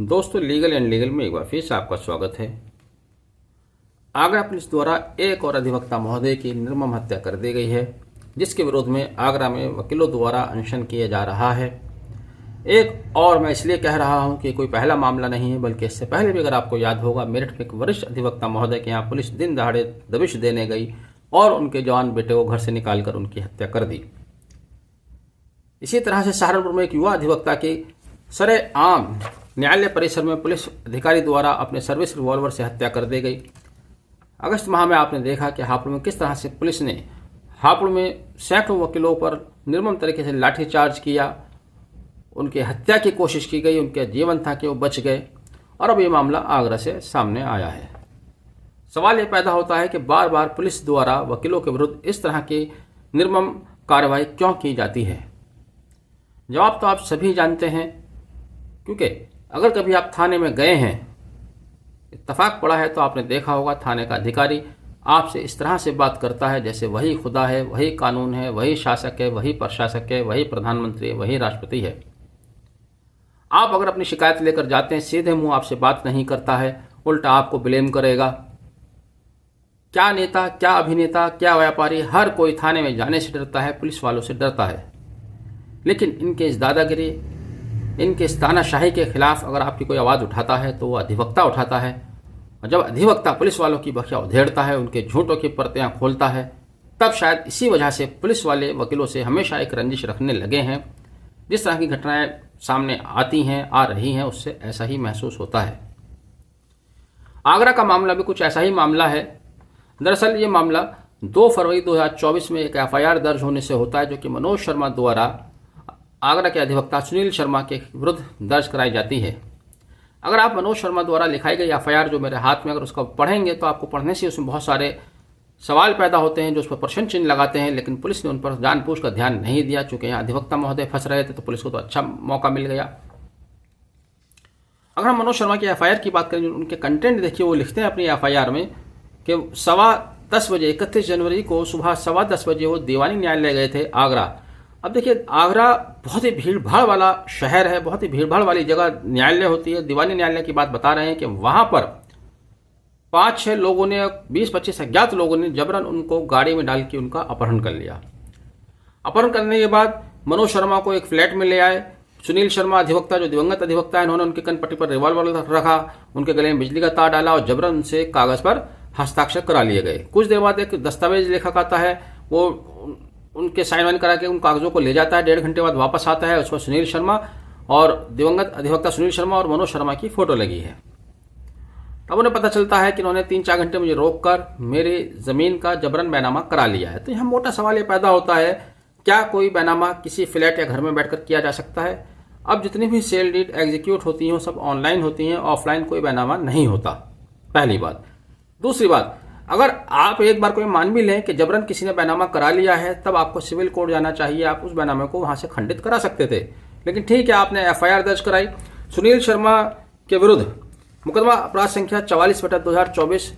दोस्तों, legal and legal में एक बार फिर से आपका स्वागत है। आगरा पुलिस द्वारा एक और अधिवक्ता महोदय की निर्मम हत्या कर दी गई है, जिसके विरोध में आगरा में वकीलों द्वारा अनशन किया जा रहा है। एक और मैं इसलिए कह रहा हूं कि कोई पहला मामला नहीं है, बल्कि इससे पहले भी अगर आपको याद होगा, मेरठ में एक वरिष्ठ अधिवक्ता महोदय के यहाँ पुलिस दिन दहाड़े दबिश देने गई और उनके जवान बेटे को घर से निकालकर उनकी हत्या कर दी। इसी तरह से सहारनपुर में एक युवा अधिवक्ता की सरेआम न्यायालय परिसर में पुलिस अधिकारी द्वारा अपने सर्विस रिवॉल्वर से हत्या कर दी गई। अगस्त माह में आपने देखा कि हापुड़ में किस तरह से पुलिस ने हापुड़ में सैकड़ों वकीलों पर निर्मम तरीके से लाठीचार्ज किया, उनकी हत्या की कोशिश की गई, उनका जीवन था कि वो बच गए, और अब ये मामला आगरा से सामने आया है। सवाल ये पैदा होता है कि बार बार पुलिस द्वारा वकीलों के विरुद्ध इस तरह की निर्मम कार्रवाई क्यों की जाती है। जवाब तो आप सभी जानते हैं, क्योंकि अगर कभी आप थाने में गए हैं, इत्तफाक पड़ा है, तो आपने देखा होगा थाने का अधिकारी आपसे इस तरह से बात करता है जैसे वही खुदा है, वही कानून है, वही शासक है, वही प्रशासक है, वही प्रधानमंत्री है, वही राष्ट्रपति है। आप अगर अपनी शिकायत लेकर जाते हैं, सीधे मुंह आपसे बात नहीं करता है, उल्टा आपको ब्लेम करेगा। क्या नेता, क्या अभिनेता, क्या व्यापारी, हर कोई थाने में जाने से डरता है, पुलिस वालों से डरता है। लेकिन इनके इस दादागिरी, इनके इस तानाशाही के खिलाफ अगर आपकी कोई आवाज़ उठाता है तो वो अधिवक्ता उठाता है, और जब अधिवक्ता पुलिस वालों की बखिया उधेड़ता है, उनके झूठों की परतें खोलता है, तब शायद इसी वजह से पुलिस वाले वकीलों से हमेशा एक रंजिश रखने लगे हैं। जिस तरह की घटनाएं सामने आती हैं, आ रही हैं, उससे ऐसा ही महसूस होता है। आगरा का मामला भी कुछ ऐसा ही मामला है। दरअसल ये मामला 2 फरवरी 2024 में एक एफआईआर दर्ज होने से होता है, जो कि मनोज शर्मा द्वारा आगरा के अधिवक्ता सुनील शर्मा के विरुद्ध दर्ज कराई जाती है। अगर आप मनोज शर्मा द्वारा लिखाई गई एफआईआर जो मेरे हाथ में, अगर उसका पढ़ेंगे तो आपको पढ़ने से उसमें बहुत सारे सवाल पैदा होते हैं, जो उस पर प्रश्न चिन्ह लगाते हैं, लेकिन पुलिस ने उन पर जानबूझ कर ध्यान नहीं दिया। चूंकि यहाँ अधिवक्ता महोदय फंस रहे थे, तो पुलिस को तो अच्छा मौका मिल गया। अगर हम मनोज शर्मा की एफआईआर की बात करें, उनके कंटेंट देखिए, वो लिखते हैं अपनी एफआईआर में कि 10:15 बजे 31 जनवरी को सुबह 10:15 बजे वो दीवानी न्यायालय गए थे आगरा। अब देखिए, आगरा बहुत ही भीड़ भाड़ वाला शहर है, बहुत ही भीड़ भाड़ वाली जगह न्यायालय होती है। दीवानी न्यायालय की बात बता रहे हैं कि वहां पर 5-6 लोगों ने, 20-25 अज्ञात लोगों ने जबरन उनको गाड़ी में डाल के उनका अपहरण कर लिया। अपहरण करने के बाद मनोज शर्मा को एक फ्लैट में ले आए। सुनील शर्मा अधिवक्ता, जो दिवंगत अधिवक्ता है, उन्होंने उनके कनपट्टी पर रिवॉल्वर रखा, उनके गले में बिजली का तार डाला और जबरन उनसे कागज पर हस्ताक्षर करा लिए गए। कुछ देर बाद एक दस्तावेज लेखक आता है, वो उनके साइन वाइन करा के उन कागजों को ले जाता है। 1.5 घंटे बाद वापस आता है, उस पर सुनील शर्मा और दिवंगत अधिवक्ता सुनील शर्मा और मनोज शर्मा की फोटो लगी है। अब उन्हें पता चलता है कि उन्होंने 3-4 घंटे मुझे रोककर मेरी जमीन का जबरन बैनामा करा लिया है। तो यहाँ मोटा सवाल ये पैदा होता है, क्या कोई बैनामा किसी फ्लैट या घर में बैठकर किया जा सकता है? अब जितनी भी सेल डीड एग्जीक्यूट होती हैं, सब ऑनलाइन होती हैं, ऑफलाइन कोई बैनामा नहीं होता, पहली बात। दूसरी बात, अगर आप एक बार कोई मान भी लें कि जबरन किसी ने बैनामा करा लिया है, तब आपको सिविल कोर्ट जाना चाहिए, आप उस बैनामे को वहां से खंडित करा सकते थे। लेकिन ठीक है, आपने एफआईआर दर्ज कराई। सुनील शर्मा के विरुद्ध मुकदमा अपराध संख्या 44/2024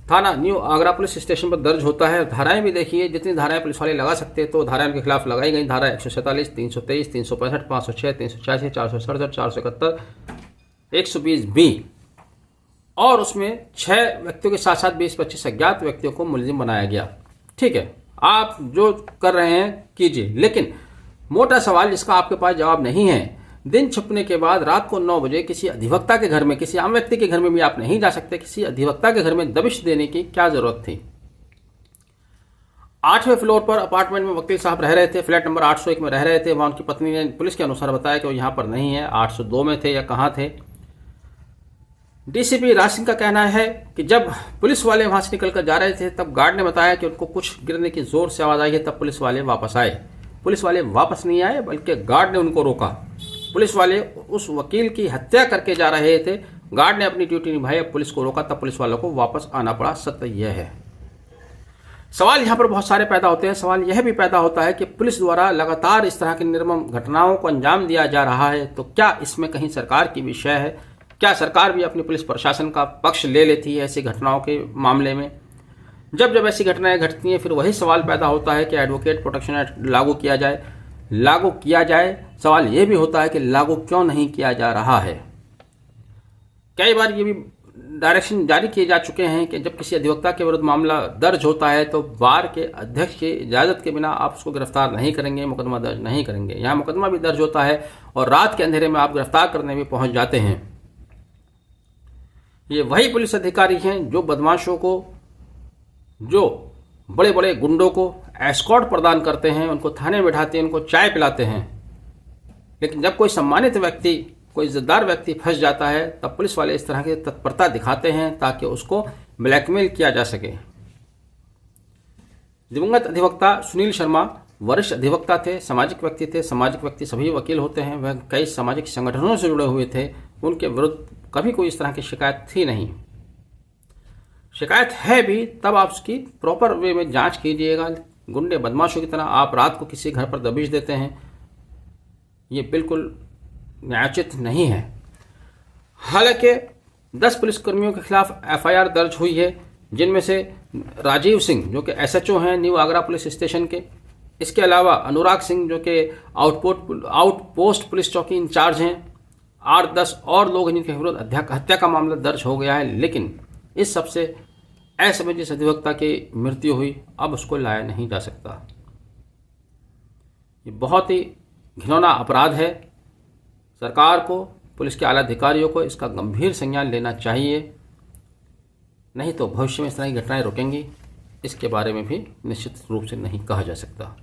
थाना न्यू आगरा पुलिस स्टेशन पर दर्ज होता है। धाराएं भी देखिए, जितनी धाराएं पुलिस वाले लगा सकते तो धाराएं उनके खिलाफ लगाई गई। धारा 147, 323, 365, 506, 386, 467, 471, 120B, और उसमें 6 व्यक्तियों के साथ साथ 20-25 अज्ञात व्यक्तियों को मुलजिम बनाया गया। ठीक है, आप जो कर रहे हैं कीजिए, लेकिन मोटा सवाल जिसका आपके पास जवाब नहीं है, दिन छिपने के बाद रात को 9 बजे किसी अधिवक्ता के घर में, किसी आम व्यक्ति के घर में भी आप नहीं जा सकते, किसी अधिवक्ता के घर में दबिश देने की क्या जरूरत थी? 8वें फ्लोर पर अपार्टमेंट में वकील साहब रह रहे थे, फ्लैट नंबर 801 में रह रहे थे। वहां उनकी पत्नी ने पुलिस के अनुसार बताया कि वो यहाँ पर नहीं है, 802 में थे या कहाँ थे। डीसीपी राज सिंह का कहना है कि जब पुलिस वाले वहां से निकलकर जा रहे थे, तब गार्ड ने बताया कि उनको कुछ गिरने की जोर से आवाज आई है, तब पुलिस वाले वापस आए। पुलिस वाले वापस नहीं आए, बल्कि गार्ड ने उनको रोका। पुलिस वाले उस वकील की हत्या करके जा रहे थे, गार्ड ने अपनी ड्यूटी निभाई, पुलिस को रोका, तब पुलिस वालों को वापस आना पड़ा। सत्य यह है। सवाल यहाँ पर बहुत सारे पैदा होते हैं। सवाल यह भी पैदा होता है कि पुलिस द्वारा लगातार इस तरह की निर्मम घटनाओं को अंजाम दिया जा रहा है, तो क्या इसमें कहीं सरकार की विषय है? क्या सरकार भी अपनी पुलिस प्रशासन का पक्ष ले लेती है ऐसी घटनाओं के मामले में? जब जब ऐसी घटनाएं घटती हैं, फिर वही सवाल पैदा होता है कि एडवोकेट प्रोटेक्शन एक्ट लागू किया जाए। सवाल यह भी होता है कि लागू क्यों नहीं किया जा रहा है। कई बार ये भी डायरेक्शन जारी किए जा चुके हैं कि जब किसी अधिवक्ता के विरुद्ध मामला दर्ज होता है तो बार के अध्यक्ष की इजाज़त के बिना आप उसको गिरफ्तार नहीं करेंगे, मुकदमा दर्ज नहीं करेंगे। यहाँ मुकदमा भी दर्ज होता है और रात के अंधेरे में आप गिरफ्तार करने भी पहुंच जाते हैं। ये वही पुलिस अधिकारी हैं जो बदमाशों को, जो बड़े बड़े गुंडों को एस्कॉर्ट प्रदान करते हैं, उनको थाने में बैठाते हैं, उनको चाय पिलाते हैं। लेकिन जब कोई सम्मानित व्यक्ति, कोई इज्जतदार व्यक्ति फंस जाता है तब पुलिस वाले इस तरह की तत्परता दिखाते हैं ताकि उसको ब्लैकमेल किया जा सके। दिवंगत अधिवक्ता सुनील शर्मा वरिष्ठ अधिवक्ता थे, सामाजिक व्यक्ति थे। सामाजिक व्यक्ति सभी वकील होते हैं। वह कई सामाजिक संगठनों से जुड़े हुए थे। उनके विरुद्ध कभी कोई इस तरह की शिकायत थी नहीं। शिकायत है भी तब आप उसकी प्रॉपर वे में जांच कीजिएगा। गुंडे बदमाशों की तरह आप रात को किसी घर पर दबिश देते हैं, ये बिल्कुल न्यायोचित नहीं है। हालांकि 10 पुलिसकर्मियों के खिलाफ एफआईआर दर्ज हुई है, जिनमें से राजीव सिंह जो कि एसएचओ हैं न्यू आगरा पुलिस स्टेशन के, इसके अलावा अनुराग सिंह जो कि आउटपोस्ट पुलिस चौकी इंचार्ज हैं। 8-10 और लोग जिनके विरुद्ध हत्या का मामला दर्ज हो गया है। लेकिन इस सबसे असमय जिस अधिवक्ता की मृत्यु हुई, अब उसको लाया नहीं जा सकता। ये बहुत ही घिनौना अपराध है। सरकार को, पुलिस के आला अधिकारियों को इसका गंभीर संज्ञान लेना चाहिए, नहीं तो भविष्य में इस तरह की घटनाएं रुकेंगी, इसके बारे में भी निश्चित रूप से नहीं कहा जा सकता।